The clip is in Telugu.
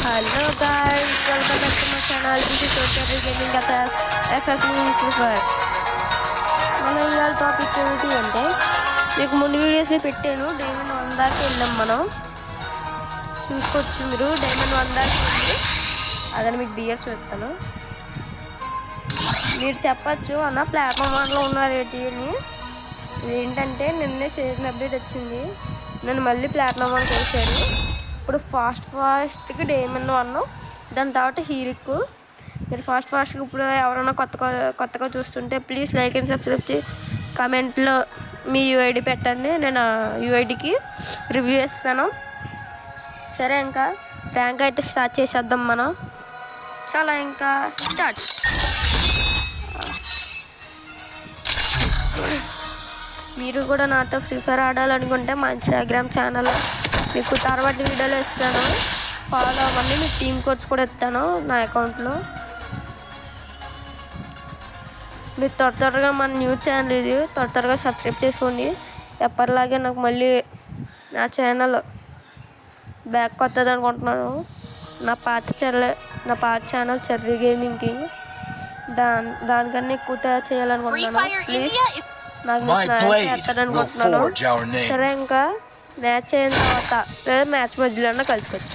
Hello guys, welcome back to my channel. This is total gaming FF means prefer. మన ఇవాళ టాపిక్ ఏమిటి అంటే, మీకు ముందు వీడియోస్లో పెట్టాను. డైమండ్ 1 దాకా వెళ్ళాం మనం. చూసుకోవచ్చు మీరు. డైమండ్ 1 దాకా వెళ్ళి అదే మీకు బియర్ చూస్తాను. మీరు చెప్పచ్చు అన్న ప్లాట్ఫామ్ 1లో ఉన్నారు ఏంటి అని. ఇదేంటంటే నిన్నే సీజన్ అప్డేట్ వచ్చింది. నన్ను మళ్ళీ ప్లాట్ఫామ్ 1 వేసారు. ఇప్పుడు ఫాస్ట్కి డైమండ్ 1, దాని తర్వాత హీరిక్. మీరు ఫాస్ట్గా ఇప్పుడు ఎవరైనా కొత్తగా చూస్తుంటే ప్లీజ్ లైక్ అండ్ సబ్స్క్రైబ్ చేసి కామెంట్లో మీ యూఐడి పెట్టండి. నేను యూఐడికి రివ్యూ ఇస్తాను. సరే, ఇంకా ర్యాంక్ అయితే స్టార్ట్ చేసేద్దాం మనం. చాలా ఇంకా స్టార్ట్. మీరు కూడా నాతో ఫ్రీ ఫైర్ ఆడాలనుకుంటే మా ఇన్స్టాగ్రామ్ ఛానల్ మీకు తర్వాత వీడియోలో ఇస్తాను, ఫాలో అవ్వండి. మీకు టీమ్ కోడ్స్ కూడా ఇస్తాను నా అకౌంట్లో. మీరు త్వరగా మన న్యూస్ ఛానల్ ఇది త్వరగా సబ్స్క్రైబ్ చేసుకోండి. ఎప్పటిలాగే నాకు మళ్ళీ నా ఛానల్ బ్యాక్ కొత్తది అనుకుంటున్నాను. నా పాత ఛానల్ చెర్రీ గేమింగ్ కింగ్. దానికన్నా ఎక్కువ తయారు చేయాలనుకుంటున్నాను. ప్లీజ్ నాకు చేస్తారనుకుంటున్నాను. సరే, ఇంకా మ్యాచ్ అయిన తర్వాత లేదా మ్యాచ్ మధ్యలో కలుసుకోవచ్చు.